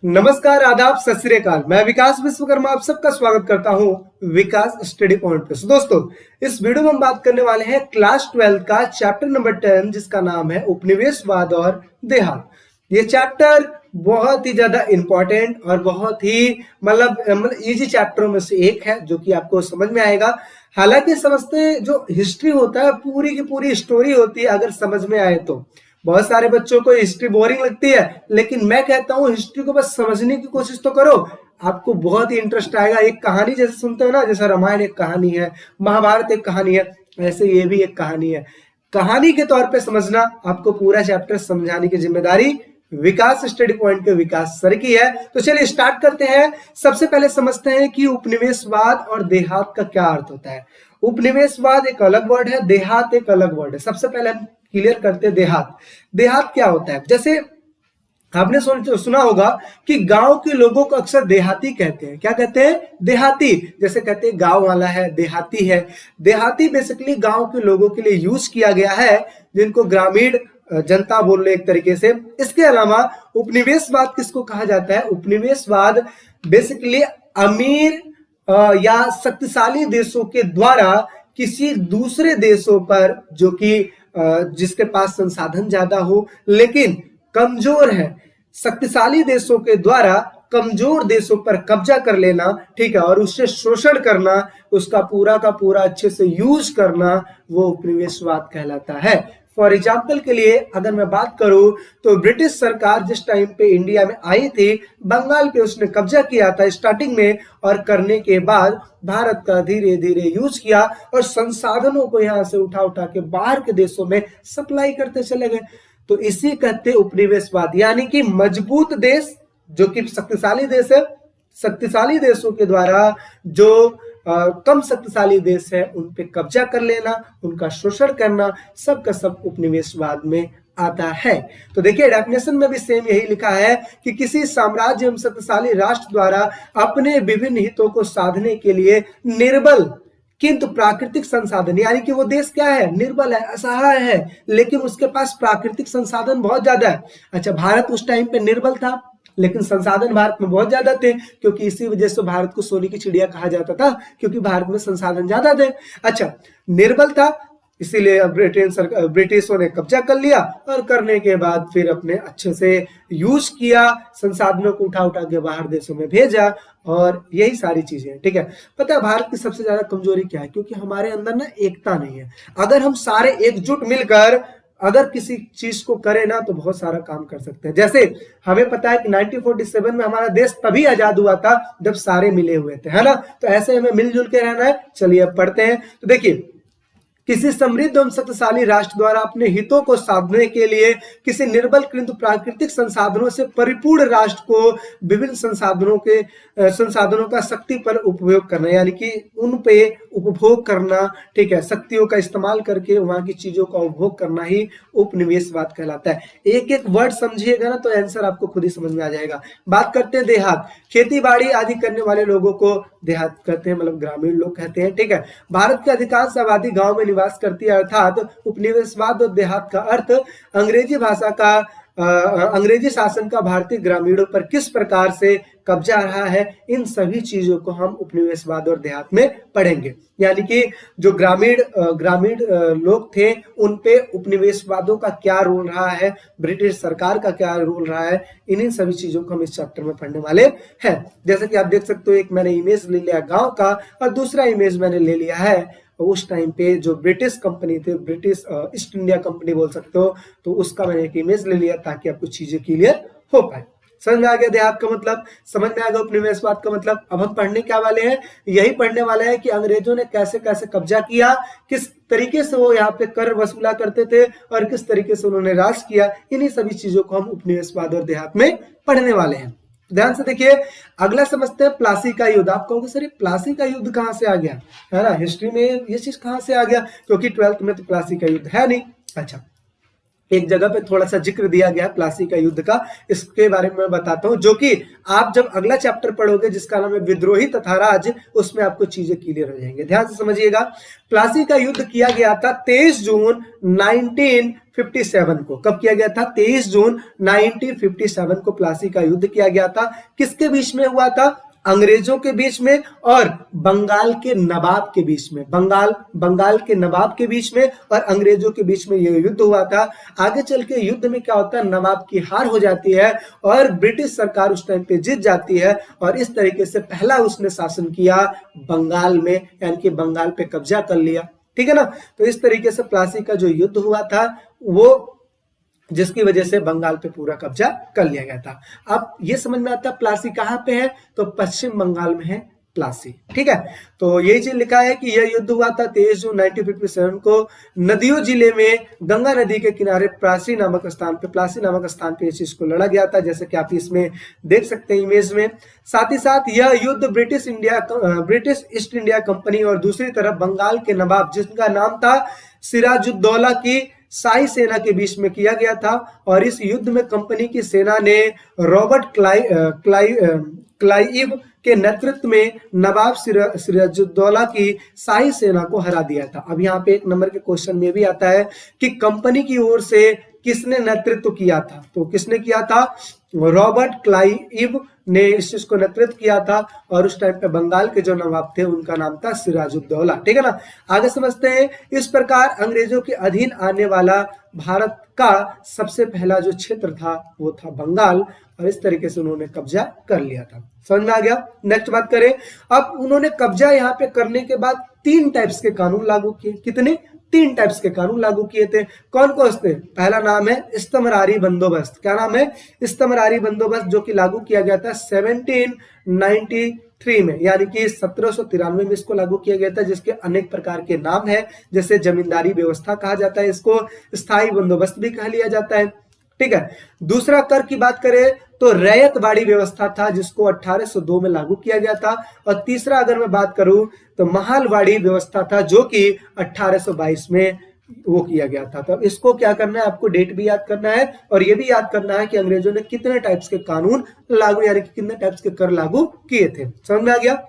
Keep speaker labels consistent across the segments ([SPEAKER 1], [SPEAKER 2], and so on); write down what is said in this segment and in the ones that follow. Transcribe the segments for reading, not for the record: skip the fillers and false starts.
[SPEAKER 1] नमस्कार, आदाब, सत श्री अकाल। मैं विकास विश्वकर्मा आप सबका स्वागत करता हूं विकास स्टडी पॉइंट पे। दोस्तों, इस वीडियो में हम बात करने वाले हैं क्लास 12 का चैप्टर नंबर 10, जिसका नाम है उपनिवेशवाद और देहात। ये चैप्टर बहुत ही ज्यादा इंपॉर्टेंट और बहुत ही मतलब इजी चैप्टरों में से एक है, जो कि आपको समझ में आएगा। हालांकि समझते जो हिस्ट्री होता है, पूरी की पूरी स्टोरी होती है, अगर समझ में आए तो। बहुत सारे बच्चों को हिस्ट्री बोरिंग लगती है, लेकिन मैं कहता हूं हिस्ट्री को बस समझने की कोशिश तो करो, आपको बहुत ही इंटरेस्ट आएगा। एक कहानी जैसे सुनते हो ना, जैसे रामायण एक कहानी है, महाभारत एक कहानी है, ऐसे ये भी एक कहानी है। कहानी के तौर पे समझना, आपको पूरा चैप्टर समझाने की जिम्मेदारी विकास स्टडी पॉइंट के विकास सर की है। तो चलिए स्टार्ट करते हैं। सबसे पहले समझते हैं कि उपनिवेशवाद और देहात का क्या अर्थ होता है। उपनिवेशवाद एक अलग वर्ड है, देहात एक अलग वर्ड है। सबसे पहले हम क्लियर करते हैं देहात। देहात क्या होता है? जैसे आपने सुना होगा कि गांव के लोगों को अक्सर देहाती कहते हैं। क्या कहते हैं? देहाती। जैसे कहते हैं गांव वाला है, देहाती है। देहाती बेसिकली गांव के लोगों के लिए यूज किया गया है, जिनको ग्रामीण जनता बोल रहे एक तरीके से। इसके अलावा उपनिवेशवाद किसको कहा जाता है? उपनिवेशवाद बेसिकली अमीर या शक्तिशाली देशों के द्वारा किसी दूसरे देशों पर, जो कि जिसके पास संसाधन ज्यादा हो लेकिन कमजोर है, शक्तिशाली देशों के द्वारा कमजोर देशों पर कब्जा कर लेना, ठीक है, और उससे शोषण करना, उसका पूरा का पूरा अच्छे से यूज करना, वो उपनिवेशवाद कहलाता है। फॉर एग्जाम्पल के लिए अगर मैं बात करूं तो ब्रिटिश सरकार जिस टाइम पे इंडिया में आई थी, बंगाल पे उसने कब्जा किया था स्टार्टिंग में, और करने के बाद भारत का धीरे धीरे यूज किया और संसाधनों को यहाँ से उठा उठा के बाहर के देशों में सप्लाई करते चले गए। तो इसी कहते उपनिवेशवाद, यानी कि मजबूत देश जो कि शक्तिशाली देश है, शक्तिशाली देशों के द्वारा जो कम शक्तिशाली देश है उन पे कब्जा कर लेना, उनका शोषण करना, सब का सब उपनिवेशवाद में आता है। तो देखिए डेफिनेशन में भी सेम यही लिखा है कि किसी साम्राज्य एवं शक्तिशाली राष्ट्र द्वारा अपने विभिन्न हितों को साधने के लिए निर्बल किंतु प्राकृतिक संसाधन, यानी कि वो देश क्या है? निर्बल है, असहाय है, लेकिन उसके पास प्राकृतिक संसाधन बहुत ज्यादा है। अच्छा, भारत उस टाइम पे निर्बल था, लेकिन संसाधन भारत में बहुत ज्यादा थे, क्योंकि इसी वजह से भारत को सोने की चिड़िया कहा जाता था, क्योंकि भारत में संसाधन ज्यादा थे। अच्छा, निर्बल था, इसीलिए ब्रिटिशों ने कब्जा कर लिया, और करने के बाद फिर अपने अच्छे से यूज किया, संसाधनों को उठा उठा के बाहर देशों में भेजा, और यही सारी चीजें। ठीक है, पता है भारत की सबसे ज्यादा कमजोरी क्या है? क्योंकि हमारे अंदर ना एकता नहीं है। अगर हम सारे एकजुट मिलकर अगर किसी चीज को करें ना, तो बहुत सारा काम कर सकते हैं। जैसे हमें पता है कि 1947 में हमारा देश तभी आजाद हुआ था जब सारे मिले हुए थे, है ना? तो ऐसे हमें मिलजुल के रहना है। चलिए अब पढ़ते हैं। तो देखिए, किसी समृद्ध एवं शक्तिशाली राष्ट्र द्वारा अपने हितों को साधने के लिए किसी निर्बल किंतु प्राकृतिक संसाधनों से परिपूर्ण राष्ट्र को विभिन्न संसाधनों का शक्ति पर उपयोग करना, यानी कि उन पे उपभोग करना, ठीक है, शक्तियों का इस्तेमाल करके वहां की चीजों का उपभोग करना ही उपनिवेशवाद कहलाता है। एक एक वर्ड समझिएगा ना, तो आंसर आपको खुद ही समझ में आ जाएगा। बात करते हैं देहात। खेती बाड़ी आदि करने वाले लोगों को देहात कहते हैं, मतलब ग्रामीण लोग कहते हैं। ठीक है, भारत की अधिकांश आबादी गांव में निवास करती है, अर्थात उपनिवेशवाद और देहात का अर्थ अंग्रेजी शासन का भारतीय ग्रामीणों पर किस प्रकार से कब्जा रहा है, इन सभी चीजों को हम उपनिवेशवाद और देहात में पढ़ेंगे। यानी कि जो ग्रामीण लोग थे, उन पे उपनिवेशवादों का क्या रोल रहा है, ब्रिटिश सरकार का क्या रोल रहा है, इन्हीं सभी चीजों को हम इस चैप्टर में पढ़ने वाले हैं। जैसे कि आप देख सकते हो, एक मैंने इमेज ले लिया गांव का, और दूसरा इमेज मैंने ले लिया है उस टाइम पे जो ब्रिटिश कंपनी थे, ब्रिटिश ईस्ट इंडिया कंपनी बोल सकते हो, तो उसका मैंने एक इमेज ले लिया ताकि आपको चीजें क्लियर हो पाए। समझ में आ गया देहात का मतलब, समझ में आ गया उपनिवेशवाद का मतलब। अब हम पढ़ने क्या वाले हैं? यही पढ़ने वाले हैं कि अंग्रेजों ने कैसे कैसे कब्जा किया, किस तरीके से वो यहाँ पे कर वसूला करते थे, और किस तरीके से उन्होंने राज किया। इन्हीं सभी चीजों को हम उपनिवेशवाद और देहात में पढ़ने वाले हैं। ध्यान से देखिए, अगला समझते हैं प्लासी का युद्ध। आप कहोगे सर ये प्लासी का युद्ध कहाँ से आ गया, है ना? हिस्ट्री में ये चीज कहाँ से आ गया? क्योंकि 12th में तो प्लासी का युद्ध है नहीं। अच्छा, एक जगह पे थोड़ा सा जिक्र दिया गया है प्लासी का युद्ध का, इसके बारे में मैं बताता हूं, जो कि आप जब अगला चैप्टर पढ़ोगे जिसका नाम है विद्रोही तथा राज, उसमें आपको चीजें क्लियर हो जाएंगे। ध्यान से समझिएगा, प्लासी का युद्ध किया गया था 23 जून 1957 को। कब किया गया था? 23 जून 1957 को प्लासी का युद्ध किया गया था। किसके बीच में हुआ था? अंग्रेजों के बीच में और बंगाल के नवाब के बीच में। बंगाल के नवाब के बीच में और अंग्रेजों के बीच में यह युद्ध हुआ था। आगे चल के युद्ध में क्या होता है, नवाब की हार हो जाती है और ब्रिटिश सरकार उस टाइम पे जीत जाती है और इस तरीके से पहला उसने शासन किया बंगाल में, यानी कि बंगाल पे कब्जा कर लिया। ठीक है ना। तो इस तरीके से प्लासी का जो युद्ध हुआ था वो, जिसकी वजह से बंगाल पे पूरा कब्जा कर लिया गया था। अब ये समझ में आता है प्लासी कहां पे है, तो पश्चिम बंगाल में है प्लासी। ठीक है, तो यही चीज लिखा है कि यह युद्ध हुआ था 23 जून 1957 को नदियों जिले में गंगा नदी के किनारे प्लासी नामक स्थान पे इस चीज को लड़ा गया था, जैसे कि आप इसमें देख सकते हैं इमेज में। साथ ही साथ यह युद्ध ब्रिटिश ईस्ट इंडिया कंपनी और दूसरी तरफ बंगाल के नवाब, जिसका नाम था सिराजुद्दौला की शाही सेना के बीच में किया गया था। और इस युद्ध में कंपनी की सेना ने रॉबर्ट क्लाइव के नेतृत्व में नवाब सिराजुद्दौला की शाही सेना को हरा दिया था। अब यहाँ पे एक नंबर के क्वेश्चन में भी आता है कि कंपनी की ओर से किसने नेतृत्व किया था, तो किसने किया था? रॉबर्ट क्लाइव ने इस चीज को नेतृत्व किया था और उस टाइम पे बंगाल के जो नवाब थे उनका नाम था सिराजुद्दौला। ठीक है ना। आगे समझते हैं। इस प्रकार अंग्रेजों के अधीन आने वाला भारत का सबसे पहला जो क्षेत्र था वो था बंगाल और इस तरीके से उन्होंने कब्जा कर लिया था। समझ में आ गया। नेक्स्ट बात करें। अब उन्होंने कब्जा यहाँ पे करने के बाद 3 टाइप्स के कानून लागू किए। कितने? 3 टाइप्स के कानून लागू किए थे। कौन कौन से? पहला नाम है इस्तमरारी बंदोबस्त। क्या नाम है? इस्तमरारी बंदोबस्त, जो कि लागू किया गया था 1793 में, यानी कि 1793 में इसको लागू किया गया था, जिसके अनेक प्रकार के नाम है, जैसे जमींदारी व्यवस्था कहा जाता है, इसको स्थायी बंदोबस्त भी कह लिया जाता है। ठीक है। दूसरा कर की बात करें तो रैयतवाड़ी व्यवस्था था, जिसको 1802 में लागू किया गया था। और तीसरा अगर मैं बात करूं तो महालवाड़ी व्यवस्था था, जो कि 1822 में वो किया गया था। तो इसको क्या करना है, आपको डेट भी याद करना है और ये भी याद करना है कि अंग्रेजों ने कितने टाइप्स के कानून लागू, यानी कि कितने टाइप्स के कर लागू किए थे। समझ में आ गया।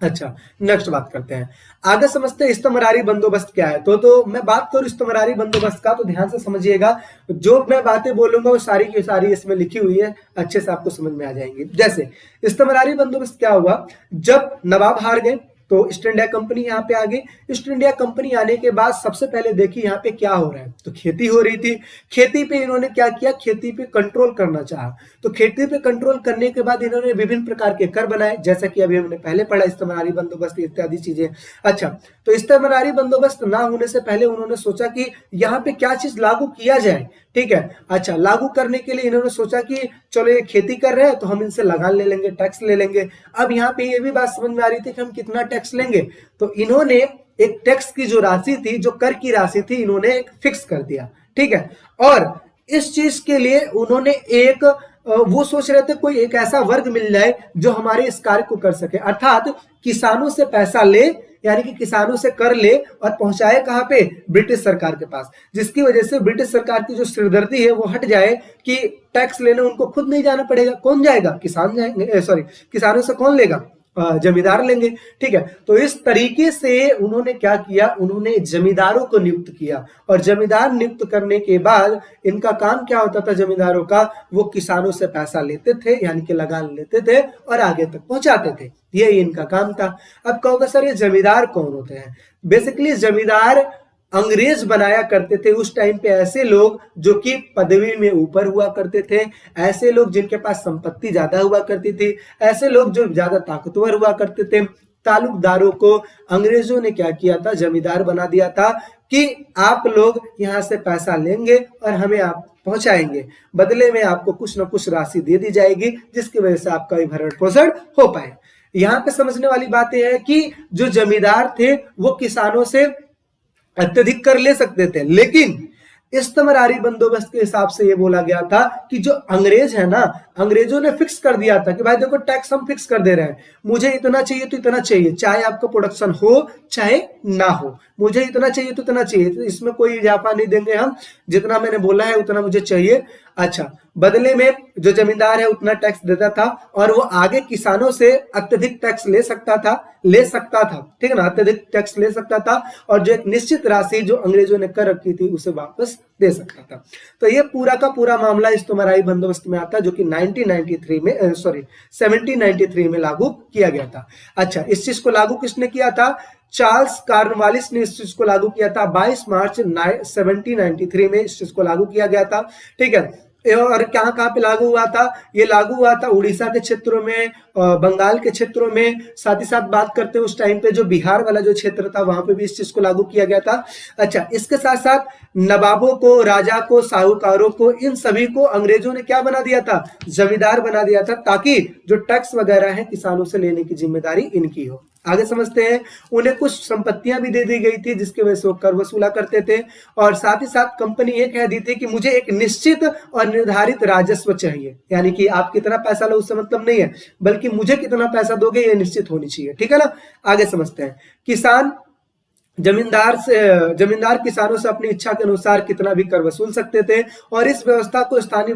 [SPEAKER 1] अच्छा, नेक्स्ट बात करते हैं। आगे समझते हैं इस्तमरारी बंदोबस्त क्या है। तो मैं बात करूं इस्तमरारी बंदोबस्त का, तो ध्यान से समझिएगा। जो मैं बातें बोलूंगा वो सारी की सारी इसमें लिखी हुई है, अच्छे से आपको समझ में आ जाएंगी। जैसे इस्तमरारी बंदोबस्त क्या हुआ, जब नवाब हार गए तो ईस्ट इंडिया कंपनी यहाँ पे आ गई। ईस्ट इंडिया कंपनी आने के बाद सबसे पहले देखिए यहाँ पे क्या हो रहा है, तो खेती हो रही थी। खेती पे इन्होंने क्या किया, खेती पे कंट्रोल करना चाहा। तो खेती पे कंट्रोल करने के बाद इन्होंने विभिन्न प्रकार के कर बनाए, जैसा कि अभी हमने पहले पढ़ा, इस्तमरारी बंदोबस्त इत्यादि चीजें। अच्छा, तो इस्तमरारी बंदोबस्त ना होने से पहले उन्होंने सोचा कि यहाँ पे क्या चीज लागू किया जाए। ठीक है। अच्छा, लागू करने के लिए इन्होंने सोचा कि चलो ये खेती कर रहे हैं तो हम इनसे लगान ले लेंगे, टैक्स ले लेंगे। अब यहाँ पे ये भी बात समझ में आ रही थी कि हम कितना टैक्स लेंगे, तो इन्होंने एक टैक्स की जो राशि थी, जो कर की राशि थी, इन्होंने एक फिक्स कर दिया। ठीक है। और इस चीज के लिए उन्होंने एक वो सोच रहे थे कोई एक ऐसा वर्ग मिल जाए जो हमारे इस कार्य को कर सके, अर्थात किसानों से पैसा ले, यानी कि किसानों से कर ले और पहुंचाए कहां पे, ब्रिटिश सरकार के पास, जिसकी वजह से ब्रिटिश सरकार की जो सिरदर्दी है वो हट जाए कि टैक्स लेने उनको खुद नहीं जाना पड़ेगा। कौन जाएगा? किसान जाएंगे, सॉरी, किसानों से कौन लेगा? जमींदार लेंगे। ठीक है। तो इस तरीके से उन्होंने क्या किया, उन्होंने जमींदारों को नियुक्त किया और जमींदार नियुक्त करने के बाद इनका काम क्या होता था, जमींदारों का, वो किसानों से पैसा लेते थे, यानी कि लगान लेते थे और आगे तक पहुंचाते थे। ये इनका काम था। अब कहोगे सर ये जमींदार कौन होते हैं? बेसिकली जमींदार अंग्रेज बनाया करते थे उस टाइम पे ऐसे लोग जो कि पदवी में ऊपर हुआ करते थे, ऐसे लोग जिनके पास संपत्ति ज्यादा हुआ करती थी, ऐसे लोग जो ज्यादा ताकतवर हुआ करते थे। तालुकदारों को अंग्रेजों ने क्या किया था, जमींदार बना दिया था कि आप लोग यहाँ से पैसा लेंगे और हमें आप पहुंचाएंगे, बदले में आपको कुछ ना कुछ राशि दे दी जाएगी, जिसकी वजह से आपका भरण पोषण हो पाए। यहाँ पे समझने वाली बात यह है कि जो जमींदार थे वो किसानों से अत्यधिक कर ले सकते थे, लेकिन इस्तमरारी बंदोबस्त के हिसाब से ये बोला गया था कि जो अंग्रेज है ना, अंग्रेजों ने फिक्स कर दिया था कि भाई देखो टैक्स हम फिक्स कर दे रहे हैं, मुझे इतना चाहिए तो इतना चाहिए, चाहे आपका प्रोडक्शन हो चाहे ना हो, मुझे इतना चाहिए तो इतना चाहिए, तो इसमें कोई इजाफा नहीं देंगे हम, जितना मैंने बोला है उतना मुझे चाहिए। अच्छा, बदले में जो जमींदार है उतना टैक्स देता था और वो आगे किसानों से अत्यधिक टैक्स ले सकता था, ठीक है ना, अत्यधिक टैक्स ले सकता था और जो एक निश्चित राशि जो अंग्रेजों ने कर रखी थी उसे वापस दे सकता था। तो ये पूरा का पूरा मामला इस तोमराई बंदोबस्त में आता है जो कि 1793 में लागू किया गया था। अच्छा, इस चीज को लागू किसने किया था? चार्ल्स कॉर्नवालिस ने इस चीज को लागू किया था। 22 मार्च 1793 में इस चीज को लागू किया गया था। ठीक है, और कहां कहां पे लागू हुआ था? ये लागू हुआ था उड़ीसा के क्षेत्रों में, बंगाल के क्षेत्रों में, साथ ही साथ बात करते हैं उस टाइम पे जो बिहार वाला जो क्षेत्र था वहां पे भी इस चीज को लागू किया गया था। अच्छा, इसके साथ साथ नवाबों को, राजा को, साहूकारों को, इन सभी को अंग्रेजों ने क्या बना दिया था? जमींदार बना दिया था, ताकि जो टैक्स वगैरह है किसानों से लेने की जिम्मेदारी इनकी हो। आगे समझते हैं, उन्हें कुछ संपत्तियां भी दे दी गई थी जिसकी वजह से वो कर वसूला करते थे और साथ ही साथ कंपनी ये कह दी थी कि मुझे एक निश्चित और निर्धारित राजस्व चाहिए, यानी कि आप कितना पैसा लो उससे मतलब नहीं है, बल्कि मुझे कितना पैसा दोगे ये निश्चित होनी चाहिए। ठीक है ना, आगे समझते हैं। किसान जमींदार किसानों से अपनी इच्छा के अनुसार कितना भी कर वसूल सकते थे और इस व्यवस्था को स्थायी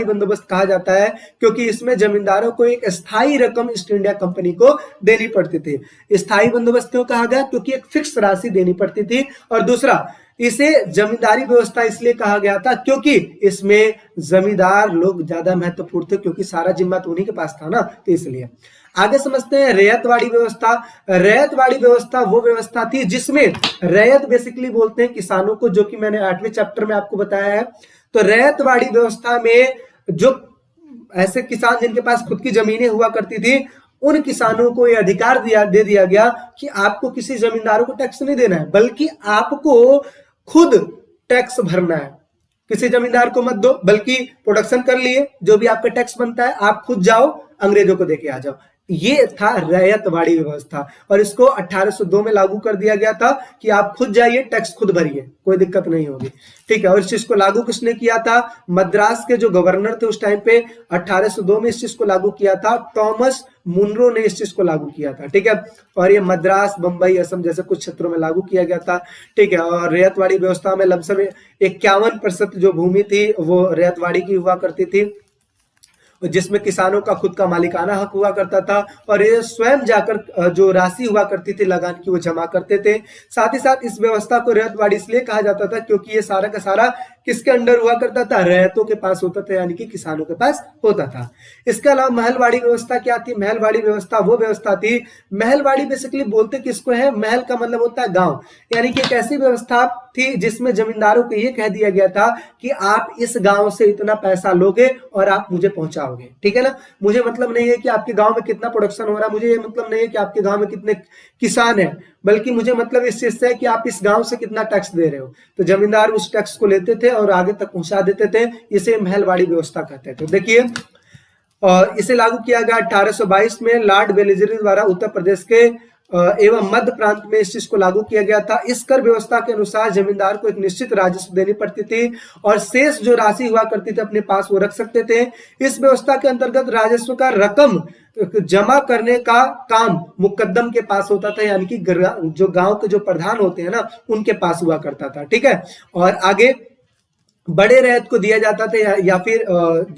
[SPEAKER 1] बंदोबस्त कहा जाता है, क्योंकि इसमें जमींदारों को एक स्थायी रकम ईस्ट इंडिया कंपनी को देनी पड़ती थी। स्थायी बंदोबस्त क्यों कहा गया? क्योंकि एक फिक्स राशि देनी पड़ती थी, और दूसरा इसे जमींदारी व्यवस्था इसलिए कहा गया था क्योंकि इसमें जमींदार लोग ज्यादा महत्वपूर्ण थे, क्योंकि सारा जिम्मा तो उन्हीं के पास था ना, तो इसलिए। आगे समझते हैं रैयतवाड़ी व्यवस्था। रैयतवाड़ी व्यवस्था वो व्यवस्था थी जिसमें रैयत बेसिकली बोलते हैं किसानों को, जो कि मैंने 8वें चैप्टर में आपको बताया है। तो रैयतवाड़ी व्यवस्था में जो ऐसे किसान जिनके पास खुद की जमीनें हुआ करती थी, उन किसानों को यह अधिकार दे दिया गया कि आपको किसी जमींदारों को टैक्स नहीं देना है, बल्कि आपको खुद टैक्स भरना है। किसी जमींदार को मत दो, बल्कि प्रोडक्शन कर लिए, जो भी आपका टैक्स बनता है आप खुद जाओ अंग्रेजों को देके आ जाओ। ये था रैयतवाड़ी व्यवस्था और इसको 1802 में लागू कर दिया गया था कि आप खुद जाइए, टैक्स खुद भरिए, कोई दिक्कत नहीं होगी। ठीक है, और इस चीज को लागू किसने किया था? मद्रास के जो गवर्नर थे उस टाइम पे 1802 में इस चीज को लागू किया था। टॉमस मुनरो ने इस चीज को लागू किया था। ठीक है, और ये मद्रास, बंबई, असम जैसे कुछ क्षेत्रों में लागू किया गया था। ठीक है, और रैयतवाड़ी व्यवस्था में लमसम 51% जो भूमि थी वो रैयतवाड़ी की हुआ करती थी, जिसमें किसानों का खुद का मालिकाना हक हुआ करता था और ये स्वयं जाकर जो राशि हुआ करती थी लगान की वो जमा करते थे। साथ ही साथ इस व्यवस्था को रैयतवाड़ी इसलिए कहा जाता था क्योंकि ये सारा का सारा किसके अंडर हुआ करता था? रैयतों के पास होता था, यानी कि किसानों के पास होता था। इसके अलावा महलवाड़ी व्यवस्था क्या थी? महलवाड़ी व्यवस्था वो व्यवस्था थी, महलवाड़ी बेसिकली बोलते किसको है? महल का मतलब होता है गांव, यानी कि एक ऐसी व्यवस्था थी जिसमें जमींदारों को ये कह दिया गया था कि आप इस गांव से इतना पैसा लोगे और आप मुझे पहुंचाओगे। ठीक है ना, मुझे मतलब नहीं है कि आपके गांव में कितना प्रोडक्शन हो रहा है, मुझे ये मतलब नहीं है कि आपके गांव में कितने किसान हैं, बल्कि मुझे मतलब इस चीज से है कि आप इस गांव से कितना टैक्स दे रहे हो। तो जमींदार उस टैक्स को लेते थे और आगे तक पहुंचा देते थे, इसे महलवाड़ी व्यवस्था कहते थे। देखिए, और इसे लागू किया गया 1822 में लॉर्ड वेलेस्ली द्वारा उत्तर प्रदेश के एवं मध्य प्रांत में इस चीज को लागू किया गया था। इस कर व्यवस्था के अनुसार जमींदार को एक निश्चित राजस्व देनी पड़ती थी और शेष जो राशि हुआ करती थी अपने पास वो रख सकते थे। इस व्यवस्था के अंतर्गत राजस्व का रकम जमा करने का काम मुकद्दम के पास होता था, यानी कि जो गांव के जो प्रधान होते हैं ना उनके पास हुआ करता था। ठीक है, और आगे बड़े रैयत को दिया जाता था या फिर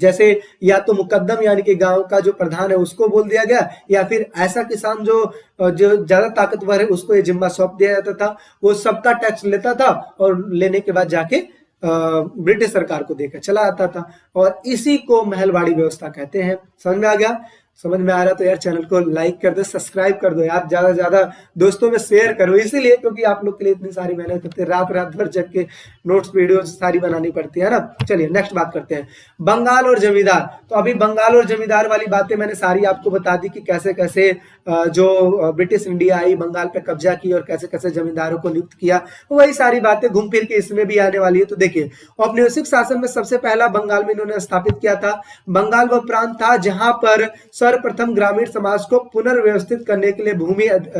[SPEAKER 1] जैसे या तो मुकद्दम यानी कि गांव का जो प्रधान है उसको बोल दिया गया, या फिर ऐसा किसान जो ज्यादा ताकतवर है उसको ये जिम्मा सौंप दिया जाता था। वो सबका टैक्स लेता था और लेने के बाद जाके ब्रिटिश सरकार को देकर चला आता था, और इसी को महलवाड़ी व्यवस्था कहते हैं। समझ में आ गया? समझ में आ रहा तो यार चैनल को लाइक कर दो, सब्सक्राइब कर दो यार, ज्यादा से ज्यादा दोस्तों में शेयर करो, इसीलिए क्योंकि आप लोग के लिए इतनी सारी मेहनत करते हैं, रात भर जग के नोट्स वीडियो सारी बनानी पड़ती है ना। चलिए नेक्स्ट बात करते हैं, बंगाल और जमींदार। तो अभी बंगाल और जमींदार वाली बातें मैंने सारी आपको बता दी कि कैसे कैसे जो ब्रिटिश इंडिया आई, बंगाल पे कब्जा की और कैसे कैसे जमींदारों को नियुक्त किया, वही सारी बातें घूम फिर के इसमें भी आने वाली है। तो देखिए, औपनिवेशिक शासन में सबसे पहला बंगाल में इन्होंने स्थापित किया था। बंगाल वह प्रांत था जहां पर सर्वप्रथम ग्रामीण समाज को पुनर्व्यवस्थित करने के लिए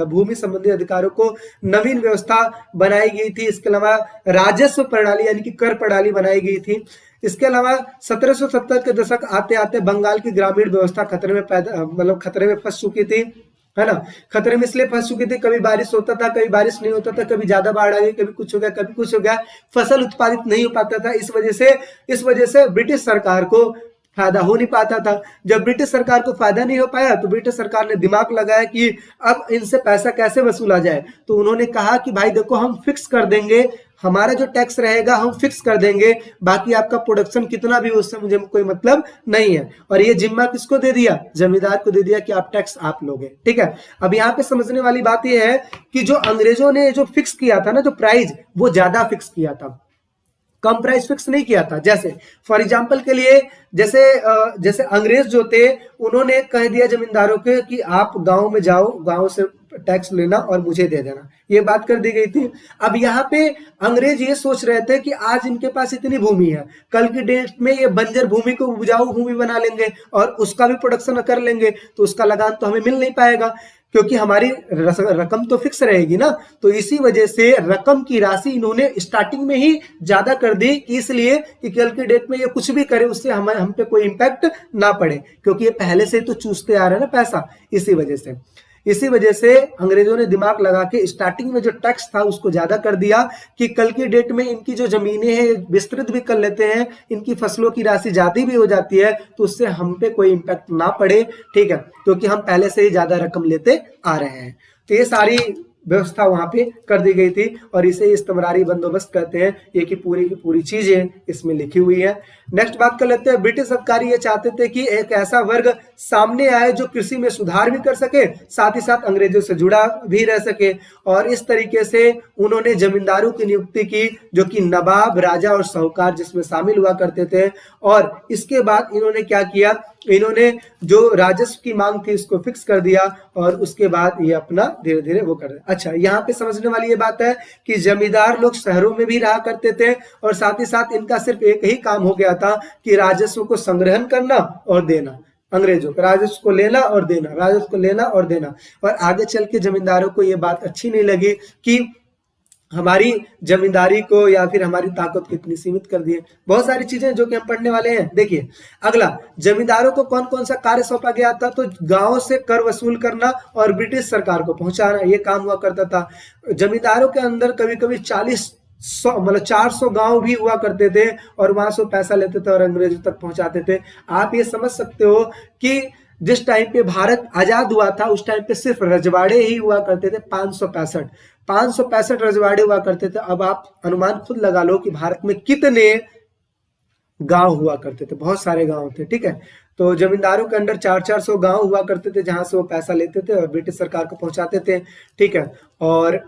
[SPEAKER 1] भूमि संबंधी अधिकारों को नवीन व्यवस्था बनाई गई थी। इसके अलावा राजस्व प्रणाली यानी कि कर प्रणाली बनाई गई थी। इसके अलावा 1770 के दशक आते आते बंगाल की ग्रामीण व्यवस्था खतरे में खतरे में फंस चुकी थी, है ना। खतरे में इसलिए फंस चुकी थी, कभी बारिश होता था, कभी बारिश नहीं होता था, कभी ज्यादा बाढ़ आ गई, कभी कुछ हो गया, कभी कुछ हो गया, फसल उत्पादित नहीं हो पाता था। इस वजह से ब्रिटिश सरकार को फायदा हो नहीं पाता था। जब ब्रिटिश सरकार को फायदा नहीं हो पाया तो ब्रिटिश सरकार ने दिमाग लगाया कि अब इनसे पैसा कैसे वसूला जाए। तो उन्होंने कहा कि भाई देखो, हम फिक्स कर देंगे, हमारा जो टैक्स रहेगा हम फिक्स कर देंगे, बाकी आपका प्रोडक्शन कितना भी उससे मुझे कोई मतलब नहीं है। और ये जिम्मा किसको दे दिया? जमींदार को दे दिया कि आप टैक्स आप लोगे। ठीक है, अब यहाँ पे समझने वाली बात यह है कि जो अंग्रेजों ने जो फिक्स किया था ना, जो प्राइस, वो ज्यादा फिक्स किया था, कम प्राइस फिक्स नहीं किया था। जैसे फॉर एग्जांपल के लिए, जैसे अंग्रेज जो थे उन्होंने कह दिया जमींदारों के कि आप गांव में जाओ, गांव से टैक्स लेना और मुझे दे देना, ये बात कर दी गई थी। अब यहाँ पे अंग्रेज ये सोच रहे थे कि आज इनके पास इतनी भूमि है, कल की डेट में ये बंजर भूमि को उपजाऊ भूमि बना लेंगे और उसका भी प्रोडक्शन कर लेंगे, तो उसका लगान तो हमें मिल नहीं पाएगा, क्योंकि हमारी रकम तो फिक्स रहेगी ना। तो इसी वजह से रकम की राशि इन्होंने स्टार्टिंग में ही ज्यादा कर दी, इसलिए कि कल की डेट में ये कुछ भी करे उससे हम पे कोई इंपैक्ट ना पड़े, क्योंकि ये पहले से तो चूसते आ रहे हैं ना पैसा। इसी वजह से अंग्रेजों ने दिमाग लगा के स्टार्टिंग में जो टैक्स था उसको ज्यादा कर दिया कि कल की डेट में इनकी जो जमीनें हैं विस्तृत भी कर लेते हैं, इनकी फसलों की राशि ज्यादा भी हो जाती है, तो उससे हम पे कोई इंपैक्ट ना पड़े। ठीक है, क्योंकि हम पहले से ही ज्यादा रकम लेते आ रहे हैं। तो ये सारी व्यवस्था वहां पे कर दी गई थी और इसे इस्तमरारी बंदोबस्त कहते हैं। ये की पूरी चीजें इसमें लिखी हुई है। नेक्स्ट बात कर लेते हैं, ब्रिटिश अधिकारी ये चाहते थे कि एक ऐसा वर्ग सामने आए जो कृषि में सुधार भी कर सके, साथ ही साथ अंग्रेजों से जुड़ा भी रह सके, और इस तरीके से उन्होंने जमींदारों की नियुक्ति की, जो कि नवाब, राजा और साहूकार जिसमें शामिल हुआ करते थे। और इसके बाद इन्होंने क्या किया, इन्होंने जो राजस्व की मांग थी इसको फिक्स कर दिया और उसके बाद ये अपना धीरे धीरे वो कर रहे। अच्छा, यहाँ पे समझने वाली ये बात है कि जमींदार लोग शहरों में भी रहा करते थे और साथ ही साथ इनका सिर्फ एक ही काम हो गया था कि राजस्व को संग्रहण करना और देना, अंग्रेजों का राजस्व को लेना और देना, राजस्व को लेना और देना। और आगे चल के जमींदारों को ये बात अच्छी नहीं लगी कि हमारी जमींदारी को या फिर हमारी ताकत कितनी सीमित कर दी है। बहुत सारी चीजें जो कि हम पढ़ने वाले हैं। देखिए अगला, जमींदारों को कौन कौन सा कार्य सौंपा गया था, तो गांव से कर वसूल करना और ब्रिटिश सरकार को पहुंचाना, ये काम हुआ करता था। जमींदारों के अंदर कभी कभी 400 गांव भी हुआ करते थे और वहां से पैसा लेते थे और अंग्रेजों तक पहुंचाते थे। आप ये समझ सकते हो कि जिस टाइम पे भारत आजाद हुआ था उस टाइम पे सिर्फ रजवाड़े ही हुआ करते थे, 565 रजवाड़े हुआ करते थे। अब आप अनुमान खुद लगा लो कि भारत में कितने गांव हुआ करते थे, बहुत सारे गांव थे। ठीक है, तो जमींदारों के अंदर 400 गांव हुआ करते थे जहां से वो पैसा लेते थे और ब्रिटिश सरकार को पहुंचाते थे। ठीक है, और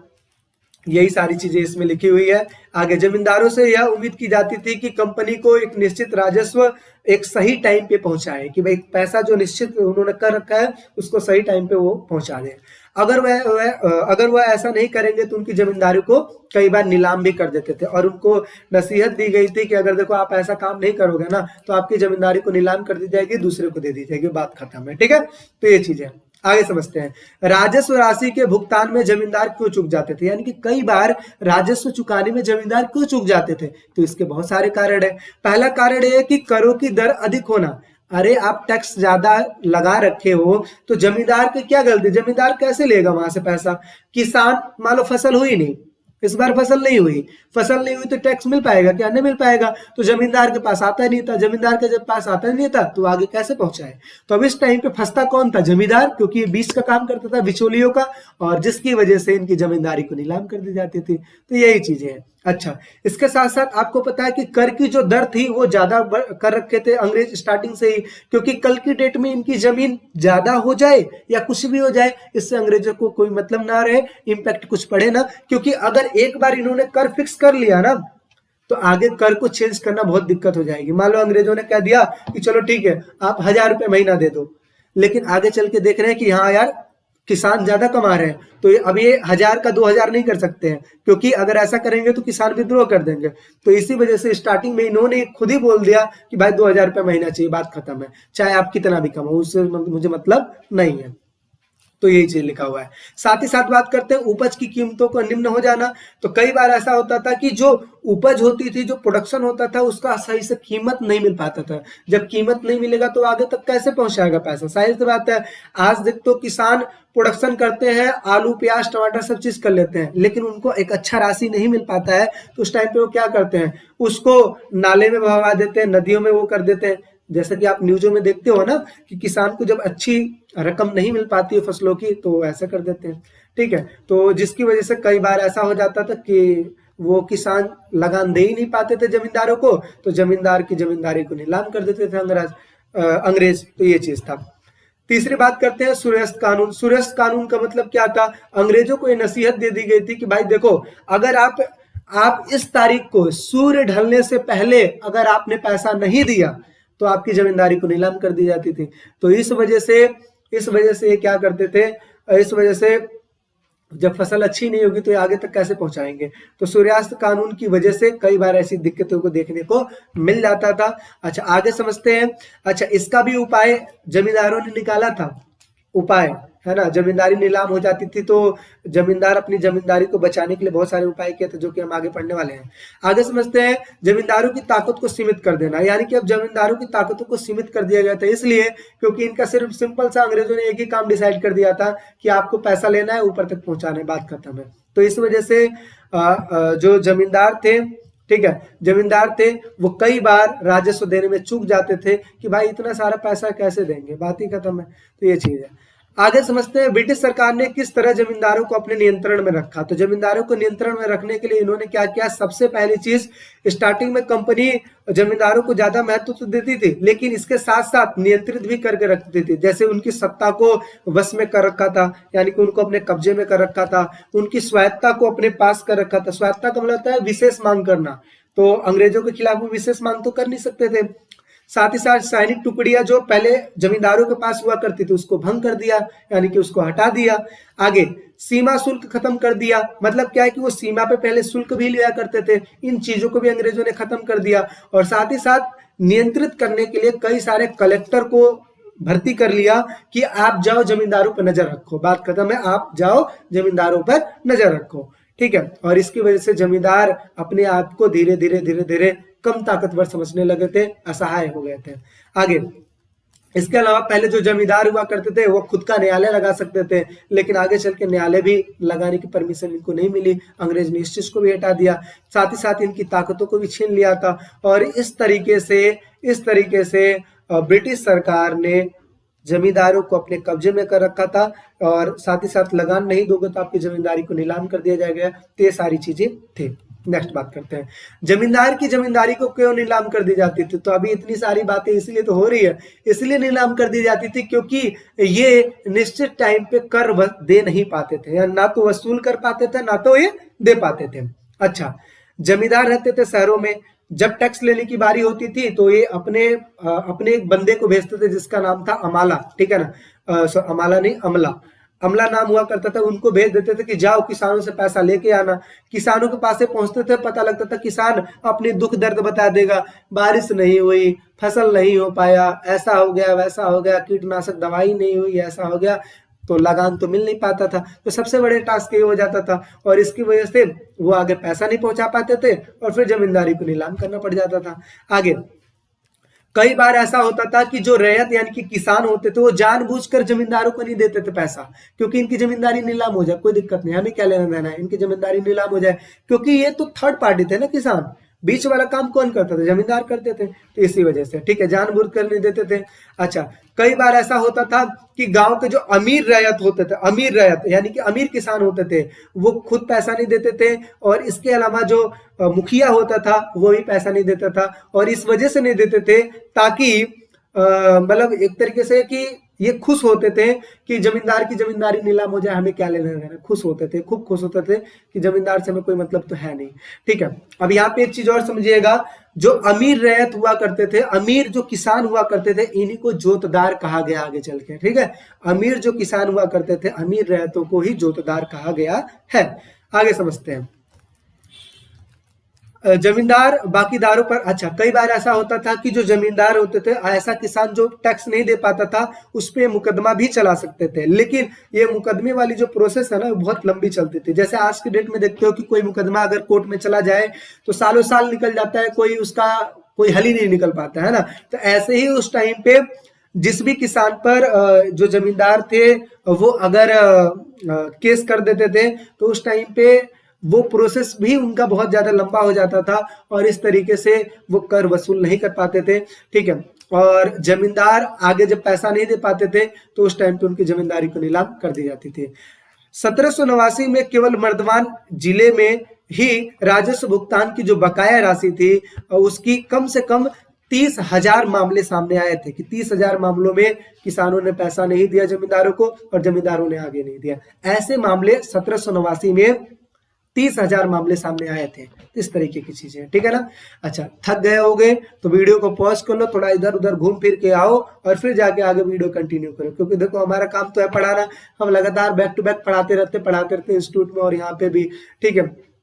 [SPEAKER 1] यही सारी चीजें इसमें लिखी हुई है। आगे, जमींदारों से यह उम्मीद की जाती थी कि कंपनी को एक निश्चित राजस्व एक सही टाइम पे पहुंचाए, कि भाई पैसा जो निश्चित उन्होंने कर रखा है उसको सही टाइम पे वो पहुंचा दें। अगर वह ऐसा नहीं करेंगे तो उनकी जमींदारी को कई बार नीलाम भी कर देते थे और उनको नसीहत दी गई थी कि अगर देखो आप ऐसा काम नहीं करोगे ना तो आपकी जमींदारी को नीलाम कर दी जाएगी, दूसरे को दे दी जाएगी, बात खत्म है। ठीक है, तो ये चीजें आगे समझते हैं। राजस्व राशि के भुगतान में जमींदार क्यों चूक जाते थे, यानी कि कई बार राजस्व चुकाने में जमींदार क्यों चूक जाते थे, तो इसके बहुत सारे कारण है। पहला कारण है कि करों की दर अधिक होना। अरे आप टैक्स ज्यादा लगा रखे हो तो जमींदार की क्या गलती, जमींदार कैसे लेगा वहां से पैसा। किसान मान लो फसल हुई नहीं, इस बार फसल नहीं हुई तो टैक्स मिल पाएगा क्या, नहीं मिल पाएगा। तो जमींदार के पास आता ही नहीं था, जमींदार के जब पास आता ही नहीं था तो आगे कैसे पहुंचाए। तो अब इस टाइम पे फंसता कौन था, जमींदार, क्योंकि ये बीच का काम करता था, बिचौलियों का, और जिसकी वजह से इनकी जमींदारी को नीलाम कर दी जाती थी। तो यही चीजें हैं। अच्छा, इसके साथ साथ आपको पता है कि कर की जो दर थी वो ज्यादा कर रखे थे अंग्रेज स्टार्टिंग से ही, क्योंकि कल की डेट में इनकी जमीन ज्यादा हो जाए या कुछ भी हो जाए इससे अंग्रेजों को कोई मतलब ना रहे, इंपैक्ट कुछ पड़े ना। क्योंकि अगर एक बार इन्होंने कर फिक्स कर लिया ना तो आगे कर को चेंज करना बहुत दिक्कत हो जाएगी। मान लो अंग्रेजों ने कह दिया कि चलो ठीक है आप 1000 रुपये महीना दे दो, लेकिन आगे चल के देख रहे हैं कि हाँ यार किसान ज्यादा कमा रहे हैं, तो अब ये 1000 का 2000 नहीं कर सकते हैं, क्योंकि अगर ऐसा करेंगे तो किसान विद्रोह कर देंगे। तो इसी वजह से स्टार्टिंग में इन्होंने खुद ही बोल दिया कि भाई 2000 रुपये महीना चाहिए, बात खत्म है, चाहे आप कितना भी कमाओ उससे मुझे मतलब नहीं है। तो यही चीज लिखा हुआ है। साथ ही साथ बात करते हैं उपज की कीमतों को निम्न हो जाना। तो कई बार ऐसा होता था कि जो उपज होती थी, जो प्रोडक्शन होता था, उसका सही से कीमत नहीं मिल पाता था। जब कीमत नहीं मिलेगा तो आगे तक कैसे पहुंचाएगा पैसा, जाहिर सी बात है। आज देख तो किसान प्रोडक्शन करते हैं, आलू प्याज टमाटर सब चीज कर लेते हैं, लेकिन उनको एक अच्छा राशि नहीं मिल पाता है, तो उस टाइम पे वो क्या करते हैं, उसको नाले में बहवा देते हैं, नदियों में वो कर देते हैं। जैसे कि आप न्यूज़ों में देखते हो ना कि किसान को जब अच्छी रकम नहीं मिल पाती है फसलों की, तो ऐसा कर देते हैं। ठीक है, तो जिसकी वजह से कई बार ऐसा हो जाता था कि वो किसान लगान दे ही नहीं पाते थे जमींदारों को, तो जमींदार की जमींदारी को नीलाम कर देते थे अंग्रेज। तो ये चीज था। तीसरी बात करते हैं सूर्यास्त कानून। सूर्यास्त कानून का मतलब क्या था? अंग्रेजों को ये नसीहत दे दी गई थी कि भाई देखो, अगर आप इस तारीख को सूर्य ढलने से पहले अगर आपने पैसा नहीं दिया तो आपकी जमींदारी को नीलाम कर दी जाती थी। तो इस वजह से ये क्या करते थे, इस वजह से जब फसल अच्छी नहीं होगी तो ये आगे तक कैसे पहुंचाएंगे। तो सूर्यास्त कानून की वजह से कई बार ऐसी दिक्कतों को देखने को मिल जाता था। अच्छा, आगे समझते हैं। अच्छा, इसका भी उपाय जमींदारों ने निकाला था, उपाय है ना। जमींदारी नीलाम हो जाती थी तो जमींदार अपनी जमींदारी को बचाने के लिए बहुत सारे उपाय किए थे, जो कि हम आगे पढ़ने वाले हैं। आगे समझते हैं। जमींदारों की ताकत को सीमित कर देना, यानी कि अब जमींदारों की ताकतों को सीमित कर दिया गया था, इसलिए क्योंकि इनका सिर्फ सिंपल सा अंग्रेजों ने एक ही काम डिसाइड कर दिया था कि आपको पैसा लेना है, ऊपर तक पहुंचाना है, बात खत्म है। तो इस वजह से जो जमींदार थे, ठीक है, जमींदार थे, वो कई बार राजस्व देने में चूक जाते थे कि भाई इतना सारा पैसा कैसे देंगे, बात ही खत्म है। तो ये चीज है। आगे समझते हैं ब्रिटिश सरकार ने किस तरह जमींदारों को अपने नियंत्रण में रखा। तो जमींदारों को नियंत्रण में रखने के लिए इन्होंने क्या किया? सबसे पहली चीज, स्टार्टिंग में कंपनी जमींदारों को ज्यादा महत्व तो देती थी, लेकिन इसके साथ साथ नियंत्रित भी करके रखती थी। जैसे उनकी सत्ता को वश में कर रखा था, यानी कि उनको अपने कब्जे में कर रखा था, उनकी स्वायत्ता को अपने पास कर रखा था। स्वायत्ता का मतलब होता है विशेष मांग करना, तो अंग्रेजों के खिलाफ वो विशेष मांग तो कर नहीं सकते थे। साथ ही साथ सैनिक टुकड़ियां जो पहले जमींदारों के पास हुआ करती थी उसको भंग कर दिया, यानी कि उसको हटा दिया। आगे सीमा शुल्क खत्म कर दिया, मतलब क्या है कि वो सीमा पे पहले शुल्क भी लिया करते थे, इन चीजों को भी अंग्रेजों ने खत्म कर दिया। और साथ ही साथ नियंत्रित करने के लिए कई सारे कलेक्टर को भर्ती कर लिया कि आप जाओ जमींदारों पर नजर रखो, बात खत्म है, आप जाओ जमींदारों पर नजर रखो। ठीक है, और इसकी वजह से जमींदार अपने आप को धीरे धीरे कम ताकतवर समझने लगे थे, असहाय हो गए थे। आगे इसके अलावा पहले जो जमींदार हुआ करते थे वो खुद का न्यायालय लगा सकते थे, लेकिन आगे चल के न्यायालय भी लगाने की परमिशन इनको नहीं मिली, अंग्रेज ने इस चीज को भी हटा दिया, साथ ही साथ इनकी ताकतों को भी छीन लिया था। और इस तरीके से ब्रिटिश सरकार ने जमींदारों को अपने कब्जे में कर रखा था, और साथ ही साथ लगान नहीं दोगे तो आपकी जमींदारी को नीलाम कर दिया जाएगा। तो ये सारी चीजें थी। नेक्स्ट बात करते हैं, जमींदार की जमींदारी को क्यों नीलाम कर दी जाती थी। तो अभी इतनी सारी बातें इसलिए तो हो रही है, इसलिए नीलाम कर दी जाती थी क्योंकि ये निश्चित टाइम पे कर दे नहीं पाते थे, या ना तो वसूल कर पाते थे ना तो ये दे पाते थे। अच्छा, जमींदार रहते थे शहरों में, जब टैक्स लेने की बारी होती थी तो ये अपने एक बंदे को भेजते थे जिसका नाम था अमाला, ठीक है ना, अमाला नहीं अमला नाम हुआ करता था, उनको भेज देते थे कि जाओ किसानों से पैसा लेके आना। किसानों के पास से पहुंचते थे, पता लगता था किसान अपनी दुख दर्द बता देगा, बारिश नहीं हुई, फसल नहीं हो पाया, ऐसा हो गया वैसा हो गया, कीटनाशक दवाई नहीं हुई, ऐसा हो गया, तो लगान तो मिल नहीं पाता था। तो सबसे बड़े टास्क ये हो जाता था, और इसकी वजह से वो आगे पैसा नहीं पहुंचा पाते थे, और फिर जमींदारी को नीलाम करना पड़ जाता था। आगे कई बार ऐसा होता था कि जो रैयत यानी कि किसान होते थे वो जानबूझकर जमींदारों को नहीं देते थे पैसा, क्योंकि इनकी जमींदारी नीलाम हो जाए, कोई दिक्कत नहीं, हमें क्या लेना देना है, इनकी जमींदारी नीलाम हो जाए, क्योंकि ये तो थर्ड पार्टी थे ना, किसान, बीच वाला काम कौन करता था, जमींदार करते थे। तो इसी वजह से, ठीक है, जानबूझ कर नहीं देते थे। अच्छा, कई बार ऐसा होता था कि गांव के जो अमीर रैयत होते थे, अमीर रैयत यानी कि अमीर किसान होते थे, वो खुद पैसा नहीं देते थे, और इसके अलावा जो मुखिया होता था वो भी पैसा नहीं देता था। और इस वजह से नहीं देते थे ताकि मतलब एक तरीके से कि ये खुश होते थे कि जमींदार की जमींदारी नीलाम हो जाए, हमें क्या लेना देना, खुश होते थे, खूब खुश होते थे कि जमींदार से हमें कोई मतलब तो है नहीं। ठीक है, अब यहाँ पे एक चीज और समझिएगा, जो अमीर रैयत हुआ करते थे, अमीर जो किसान हुआ करते थे, इन्हीं को जोतदार कहा गया आगे चल के। ठीक है, अमीर जो किसान हुआ करते थे, अमीर रैयतों को ही जोतदार कहा गया है। आगे समझते हैं। जमींदार बाकीदारों पर, अच्छा कई बार ऐसा होता था कि जो जमींदार होते थे, ऐसा किसान जो टैक्स नहीं दे पाता था उस पे मुकदमा भी चला सकते थे, लेकिन ये मुकदमे वाली जो प्रोसेस है ना वो बहुत लंबी चलती थी। जैसे आज के डेट में देखते हो कि कोई मुकदमा अगर कोर्ट में चला जाए तो सालों साल निकल जाता है, कोई उसका कोई हल ही नहीं निकल पाता है ना। तो ऐसे ही उस टाइम पे जिस भी किसान पर जो जमींदार थे वो अगर केस कर देते थे तो उस टाइम पे वो प्रोसेस भी उनका बहुत ज्यादा लंबा हो जाता था और इस तरीके से वो कर वसूल नहीं कर पाते थे, ठीक है। और जमींदार आगे जब पैसा नहीं दे पाते थे तो उस टाइम पे उनकी जमींदारी को नीलाम कर दी जाती थी। 1789 में केवल मर्दवान जिले में ही राजस्व भुगतान की जो बकाया राशि थी उसकी कम से कम 30,000 मामले सामने आए थे कि 30,000 मामलों में किसानों ने पैसा नहीं दिया जमींदारों को और जमींदारों ने आगे नहीं दिया। ऐसे मामले 1789 में 30,000 मामले सामने आए थे। इस तरीके की चीजें, ठीक है ना। अच्छा, थक गए होगे तो वीडियो को पॉज कर लो, थोड़ा इधर उधर घूम फिर के आओ और फिर जाके आगे वीडियो कंटिन्यू करो, क्योंकि देखो हमारा काम तो है पढ़ाना, हम लगातार बैक टू बैक पढ़ाते रहते इंस्टीट्यूट में और यहाँ पे भी, ठीक है।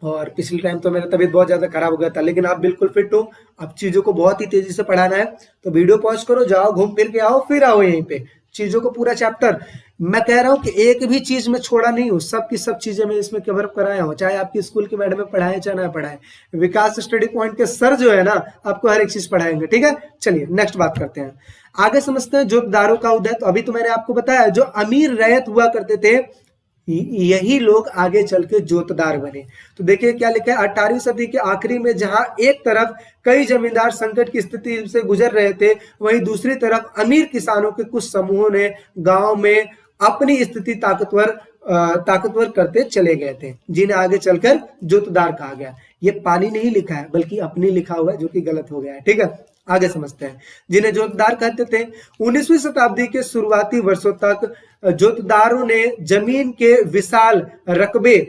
[SPEAKER 1] और पिछले टाइम तो मेरा तबीयत बहुत ज्यादा खराब हो गया था, लेकिन आप बिल्कुल फिट हो, अब चीजों को बहुत ही तेजी से पढ़ाना है तो वीडियो पॉज करो, जाओ घूम फिर के आओ, फिर आओ यहीं पे चीजों को पूरा चैप्टर। मैं कह रहा हूं कि एक भी चीज में छोड़ा नहीं हूं, सब की सब चीजें मैं इसमें कवर कराया हूं, चाहे आपकी स्कूल की मैडम में पढ़ाए चाहे ना पढ़ाए। विकास स्टडी पॉइंट के सर जो है ना आपको हर एक चीज पढ़ाएंगे, ठीक है। चलिए नेक्स्ट बात करते हैं, आगे समझते हैं जोतदारों का उदय। तो अभी तो मैंने आपको बताया जो अमीर रैयत हुआ करते थे यही लोग आगे चल के जोतदार बने। तो देखिए क्या लिखा है, 18वीं सदी के आखिरी में जहां एक तरफ कई जमींदार संकट की स्थिति से गुजर रहे थे, वहीं दूसरी तरफ अमीर किसानों के कुछ समूहों ने गांव में अपनी स्थिति ताकतवर करते चले गए थे, जिन्हें आगे चलकर जोतदार कहा गया। ये पानी नहीं लिखा है बल्कि अपनी लिखा हुआ है, जो कि गलत हो गया है, ठीक है। आगे समझते हैं, जिन्हें जोतदार कहते थे। 19वीं शताब्दी के शुरुआती वर्षों तक जोतदारों ने जमीन के विशाल रकबे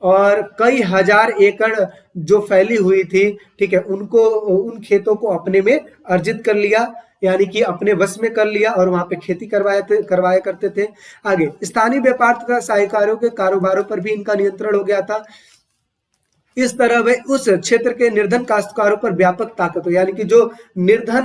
[SPEAKER 1] और कई हजार एकड़ जो फैली हुई थी, ठीक है, उन खेतों को अपने में अर्जित कर लिया, यानी कि अपने वश में कर लिया और वहां पे खेती करवाया करते थे। आगे स्थानीय व्यापार तथा साहूकारों के कारोबारों पर भी इनका नियंत्रण हो गया था। इस तरह वे उस क्षेत्र के निर्धन काश्तकारों पर व्यापक ताकत हो, यानी कि जो निर्धन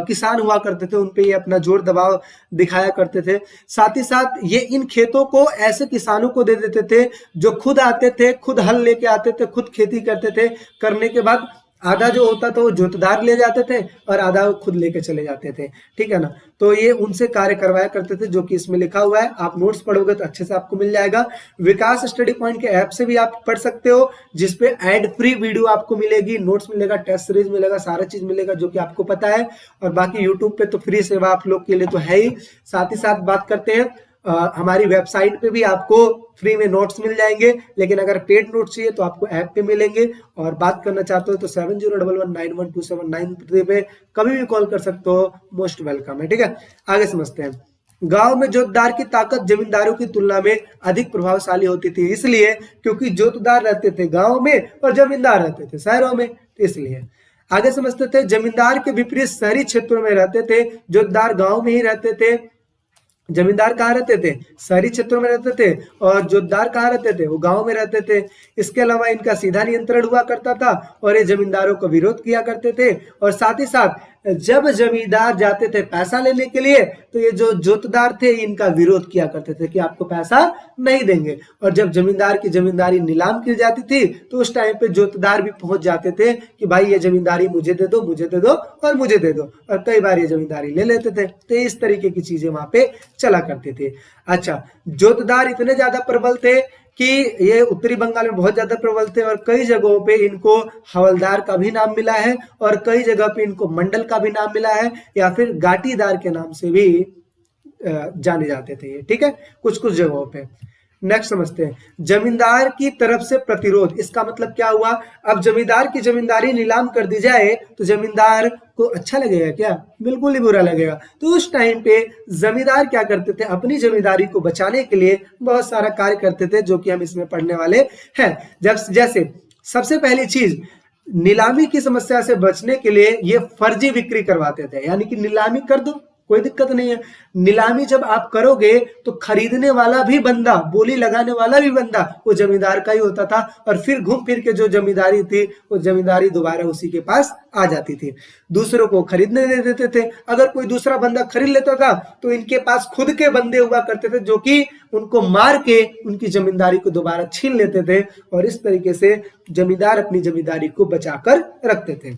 [SPEAKER 1] किसान हुआ करते थे उन पे ये अपना जोर दबाव दिखाया करते थे। साथ ही साथ ये इन खेतों को ऐसे किसानों को दे देते थे जो खुद आते थे, खुद हल लेके आते थे, खुद खेती करते थे। करने के बाद आधा जो होता था वो जोतदार ले जाते थे और आधा वो खुद लेके चले जाते थे, ठीक है ना। तो ये उनसे कार्य करवाया करते थे, जो कि इसमें लिखा हुआ है। आप नोट्स पढ़ोगे तो अच्छे से आपको मिल जाएगा। विकास स्टडी पॉइंट के ऐप से भी आप पढ़ सकते हो, जिसपे एड फ्री वीडियो आपको मिलेगी, नोट्स मिलेगा, टेस्ट सीरीज मिलेगा, सारा चीज मिलेगा जो कि आपको पता है। और बाकी यूट्यूब पे तो फ्री सेवा आप लोग के लिए तो है ही। साथ ही साथ बात करते हैं हमारी वेबसाइट पे भी आपको फ्री में नोट्स मिल जाएंगे, लेकिन अगर पेड नोट्स चाहिए तो आपको ऐप पे मिलेंगे। और बात करना चाहते हो तो 7011912793 पे कभी भी कॉल कर सकते हो, मोस्ट वेलकम है, ठीक है। आगे समझते हैं, गांव में जोतदार की ताकत जमींदारों की तुलना में अधिक प्रभावशाली होती थी, इसलिए क्योंकि जोतदार रहते थे गांव में और जमींदार रहते थे शहरों में, इसलिए। आगे समझते थे, जमींदार के विपरीत शहरी क्षेत्रों में रहते थे, जोतदार गांव में ही रहते थे। जमींदार कहाँ रहते थे? शहरी क्षेत्रों में रहते थे, और जोतदार कहाँ रहते थे? वो गांव में रहते थे। इसके अलावा इनका सीधा नियंत्रण हुआ करता था और ये जमींदारों को विरोध किया करते थे। और साथ ही साथ जब जमींदार जाते थे पैसा लेने के लिए तो ये जो जोतदार थे इनका विरोध किया करते थे कि आपको पैसा नहीं देंगे। और जब जमींदार की जमींदारी नीलाम की जाती थी तो उस टाइम पे जोतदार भी पहुंच जाते थे कि भाई ये जमींदारी मुझे दे दो, मुझे दे दो और मुझे दे दो, और कई बार ये जमींदारी ले लेते थे। तो इस तरीके की चीजें वहां पे चला करते थे। अच्छा, जोतदार इतने ज्यादा प्रबल थे कि ये उत्तरी बंगाल में बहुत ज्यादा प्रबल थे, और कई जगहों पे इनको हवलदार का भी नाम मिला है, और कई जगह पे इनको मंडल का भी नाम मिला है, या फिर गाटीदार के नाम से भी जाने जाते थे ये, ठीक है, कुछ कुछ जगहों पे। नेक्स्ट समझते हैं, जमींदार की तरफ से प्रतिरोध। इसका मतलब क्या हुआ? अब जमींदार की जमींदारी नीलाम कर दी जाए तो जमींदार को अच्छा लगेगा क्या? बिल्कुल ही बुरा लगेगा। तो उस टाइम पे जमींदार क्या करते थे? अपनी जमींदारी को बचाने के लिए बहुत सारा कार्य करते थे, जो कि हम इसमें पढ़ने वाले हैं। जैसे सबसे पहली चीज, नीलामी की समस्या से बचने के लिए ये फर्जी बिक्री करवाते थे, यानी कि नीलामी कर दो कोई दिक्कत नहीं है। नीलामी जब आप करोगे तो खरीदने वाला भी बंदा, बोली लगाने वाला भी बंदा वो जमींदार का ही होता था, और फिर घूम फिर के जो जमींदारी थी वो जमींदारी दोबारा उसी के पास आ जाती थी। दूसरों को खरीदने दे देते थे। अगर कोई दूसरा बंदा खरीद लेता था तो इनके पास खुद के बंदे हुआ करते थे जो कि उनको मार के उनकी जमींदारी को दोबारा छीन लेते थे, और इस तरीके से जमींदार अपनी जमींदारी को बचाकर रखते थे।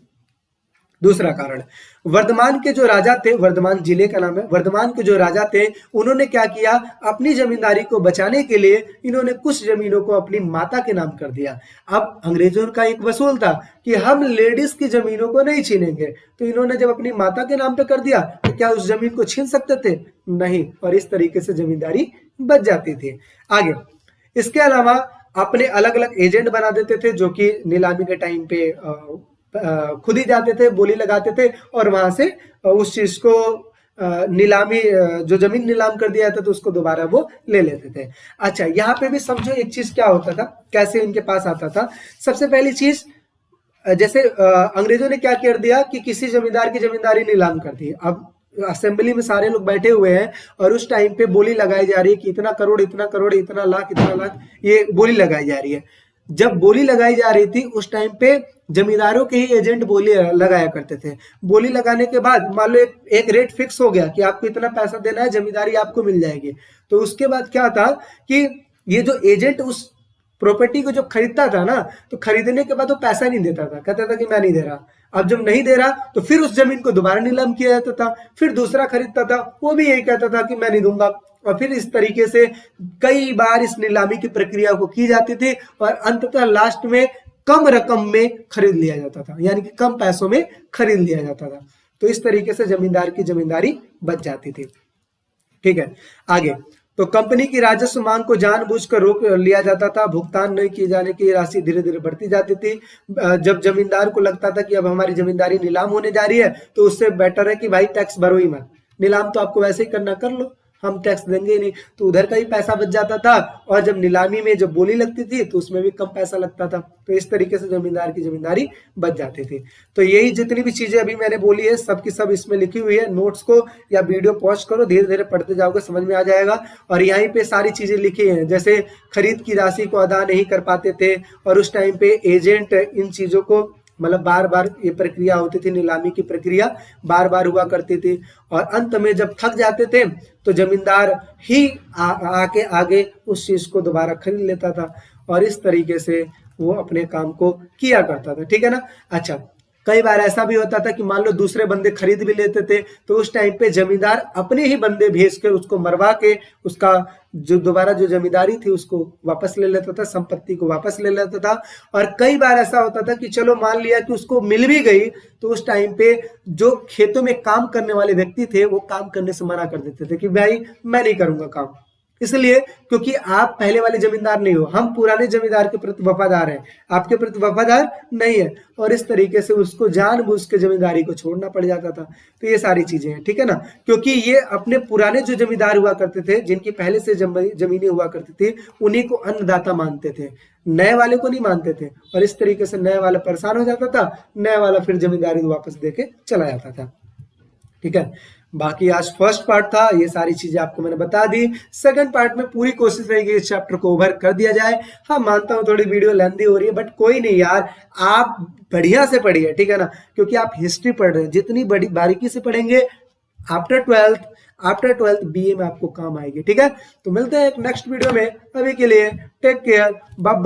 [SPEAKER 1] दूसरा कारण, वर्धमान के जो राजा थे, वर्धमान जिले का नाम है, वर्धमान के जो राजा थे उन्होंने क्या किया, अपनी जमींदारी को बचाने के लिए इन्होंने कुछ जमीनों को अपनी माता के नाम कर दिया। अब अंग्रेजों का एक वसूल था कि हम लेडीज की जमीनों को नहीं छीनेंगे, तो इन्होंने जब अपनी माता के नाम पे कर दिया तो क्या उस जमीन को छीन सकते थे? नहीं, और इस तरीके से जमींदारी बच जाती थी। आगे इसके अलावा अपने अलग अलग एजेंट बना देते थे जो कि नीलामी के टाइम पे खुद ही जाते थे, बोली लगाते थे और वहां से उस चीज को नीलामी, जो जमीन नीलाम कर दिया था तो उसको दोबारा वो ले लेते थे। अच्छा, यहाँ पे भी समझो एक चीज क्या होता था, कैसे इनके पास आता था। सबसे पहली चीज, जैसे अंग्रेजों ने क्या कर दिया कि किसी जमींदार की जमींदारी नीलाम कर दी। अब असेंबली में सारे लोग बैठे हुए हैं और उस टाइम पे बोली लगाई जा रही है कि इतना करोड़, इतना करोड़, इतना लाख, इतना लाख, ये बोली लगाई जा रही है। जब बोली लगाई जा रही थी उस टाइम पे जमींदारों के ही एजेंट बोली लगाया करते थे। बोली लगाने के बाद मान लो एक रेट फिक्स हो गया कि आपको इतना पैसा देना है, जमींदारी आपको मिल जाएगी। तो उसके बाद क्या था कि ये जो एजेंट उस प्रॉपर्टी को जो खरीदता था ना, तो खरीदने के बाद वो पैसा नहीं देता था, कहता था कि मैं नहीं दे रहा। अब जब नहीं दे रहा तो फिर उस जमीन को दोबारा नीलाम किया जाता था, फिर दूसरा खरीदता था, वो भी यही कहता था कि मैं नहीं दूंगा, और फिर इस तरीके से कई बार इस नीलामी की प्रक्रिया को की जाती थी और अंततः लास्ट में कम रकम में खरीद लिया जाता था, यानी कि कम पैसों में खरीद लिया जाता था। तो इस तरीके से जमींदार की जमींदारी बच जाती थी। ठीक है, आगे तो कंपनी की राजस्व मांग को जानबूझकर रोक लिया जाता था। भुगतान नहीं किए जाने की राशि धीरे धीरे बढ़ती जाती थी। जब जमींदार को लगता था कि अब हमारी जमींदारी नीलाम होने जा रही है तो उससे बेटर है कि भाई टैक्स भरो ही मत, नीलाम तो आपको वैसे ही करना, कर लो, हम टैक्स देंगे ही नहीं, तो उधर का ही पैसा बच जाता था। और जब नीलामी में जब बोली लगती थी तो उसमें भी कम पैसा लगता था। तो इस तरीके से जमींदार की जमींदारी बच जाती थी। तो यही जितनी भी चीजें अभी मैंने बोली है सब की सब इसमें लिखी हुई है। नोट्स को या वीडियो पॉज करो, धीरे धीरे पढ़ते जाओगे, समझ में आ जाएगा। और यहीं पे सारी चीजें लिखी हैं, जैसे खरीद की राशि को अदा नहीं कर पाते थे और उस टाइम पे एजेंट इन चीजों को, मतलब बार बार ये प्रक्रिया होती थी, नीलामी की प्रक्रिया बार बार हुआ करती थी, और अंत में जब थक जाते थे तो जमींदार ही आके आगे उस चीज को दोबारा खरीद लेता था और इस तरीके से वो अपने काम को किया करता था। ठीक है ना। अच्छा, कई बार ऐसा भी होता था कि मान लो दूसरे बंदे खरीद भी लेते थे तो उस टाइम पे जमींदार अपने ही बंदे भेजकर उसको मरवा के उसका जो दोबारा जो जमींदारी थी उसको वापस ले लेता था, संपत्ति को वापस ले लेता था। और कई बार ऐसा होता था कि चलो मान लिया कि उसको मिल भी गई तो उस टाइम पे जो खेतों में काम करने वाले व्यक्ति थे वो काम करने से मना कर देते थे कि भाई मैं नहीं करूंगा काम, इसलिए क्योंकि आप पहले वाले जमींदार नहीं हो, हम पुराने जमींदार के प्रति वफादार हैं, आपके प्रति वफादार नहीं है। और इस तरीके से उसको जानबूझ के जमींदारी को छोड़ना पड़ जाता था। तो ये सारी चीजें हैं, ठीक है ना। क्योंकि ये अपने पुराने जो जमींदार हुआ करते थे, जिनकी पहले से जमीनें हुआ करती थी, उन्हीं को अन्नदाता मानते थे, नए वाले को नहीं मानते थे। और इस तरीके से नए वाला परेशान हो जाता था, नए वाला फिर जमींदारी वापस देके चला जाता था। ठीक है, बाकी आज फर्स्ट पार्ट था, ये सारी चीजें आपको मैंने बता दी। सेकंड पार्ट में पूरी कोशिश रहेगी इस चैप्टर को ओवर कर दिया जाए। हाँ, मानता हूँ थोड़ी वीडियो लेंथी हो रही है, बट कोई नहीं यार, आप बढ़िया से पढ़िए, ठीक है ना, क्योंकि आप हिस्ट्री पढ़ रहे हैं, जितनी बड़ी बारीकी से पढ़ेंगे आफ्टर ट्वेल्थ बीए में आपको काम आएगी। ठीक है, तो मिलते हैं एक नेक्स्ट वीडियो में, अभी के लिए टेक केयर, बाय बाय।